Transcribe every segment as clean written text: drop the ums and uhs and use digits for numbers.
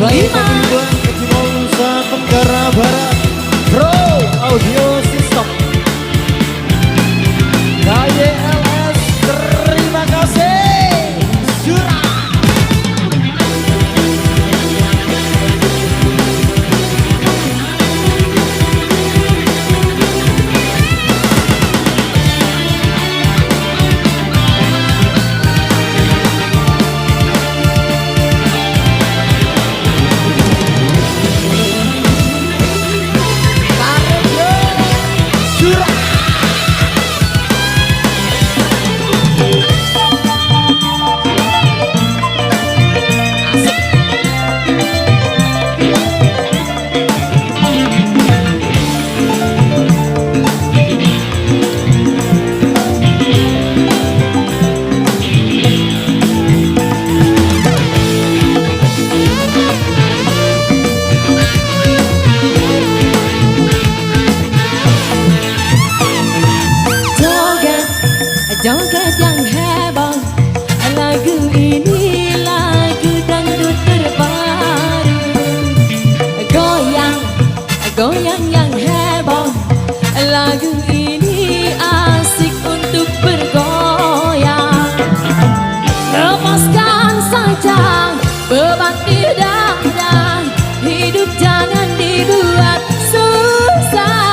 Wilayah Patimban, Kecimau, Nusa Tenggara Barat. Bro Audio System KYLS, terima kasih. Surah. Joget yang heboh, lagu ini lagu dangdut terbaru. Goyang, goyang yang heboh, lagu ini asik untuk bergoyang. Lepaskan saja beban di dada, hidup jangan dibuat susah.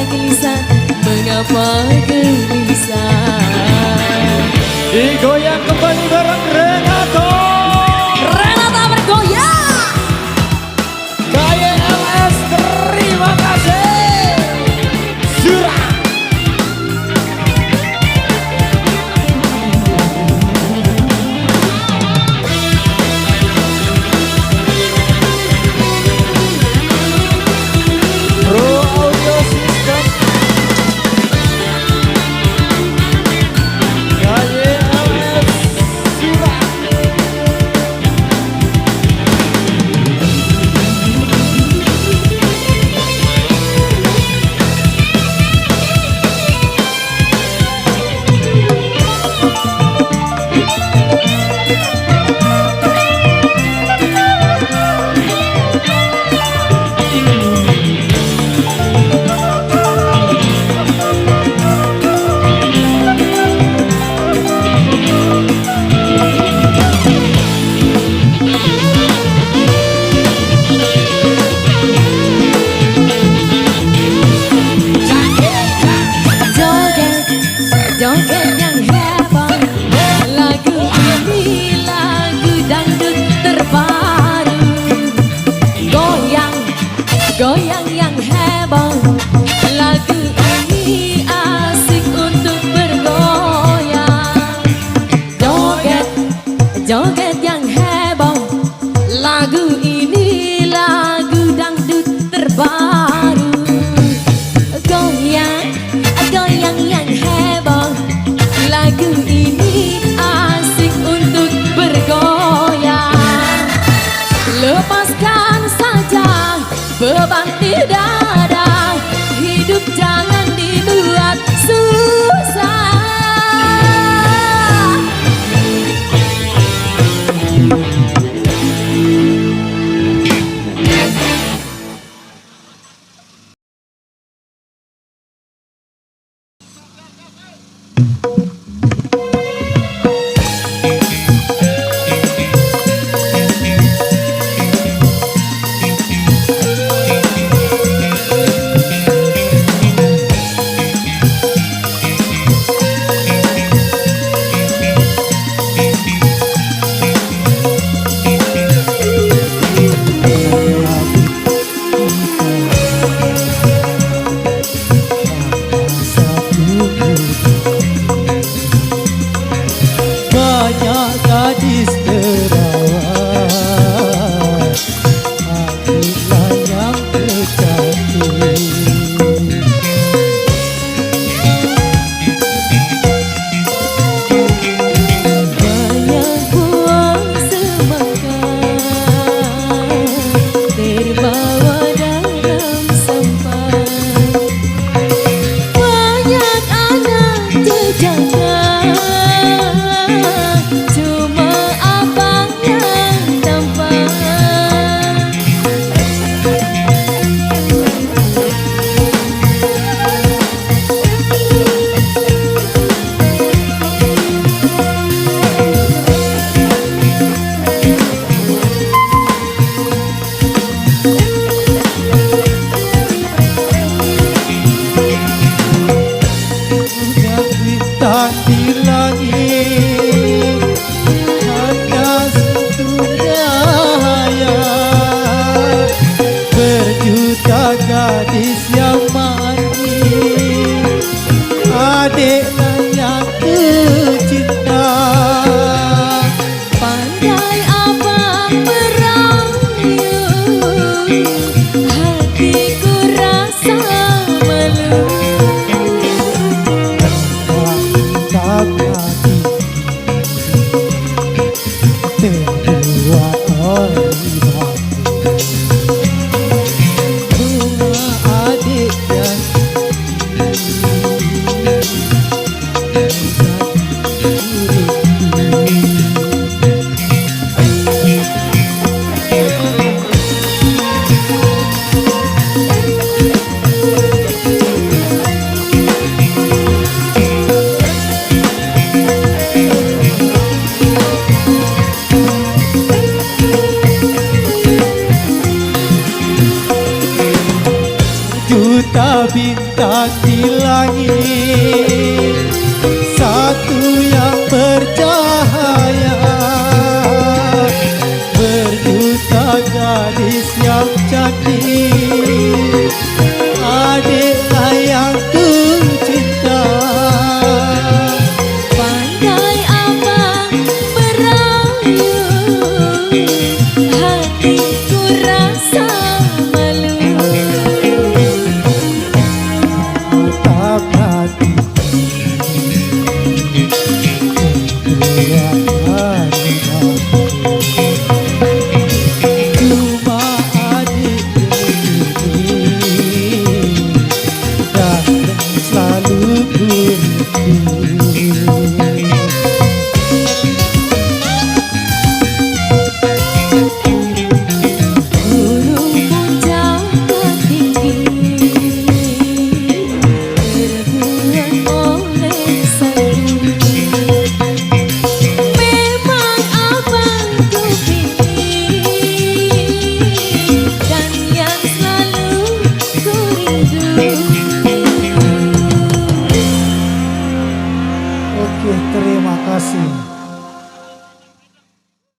Gelisah, mengapa gelisah? Digoyang kembali bareng Renato. Renata bergoyang. KYLS, terima kasih. Surah. Bro Audio System KYLS, Surah. Joget yang heboh, lagu ini lagu dangdut terbaru. Goyang, goyang yang heboh, lagu ini asik untuk bergoyang. Joget, joget yang heboh, lagu ini lagu dangdut terbaru. Goyang, goyang yang heboh, lagu ini asik untuk bergoyang. Lepaskan saja beban di dada, hidup jangan dibuat susah. cuma abang yang tampan. Bintang di langit hanya satu cahaya, berjuta gadis yang manis, adiklah yang tercinta. Pandai abang merayu, hatiku rasa malu. Tak hati terbuat oleh bunga adik dan juta bintang di langit, satu yang bercahaya, berjuta gadis yang cantik, adiklah yang ku cinta. Pandai abang merayu, hatiku rasa malu. Tak hati terbuat cuma adik ini dan selalu ku rindu. Burung punca tinggi terbuat oleh sayur. Memang abang ku pilih dan yang selalu ku rindu. Oke, terima kasih.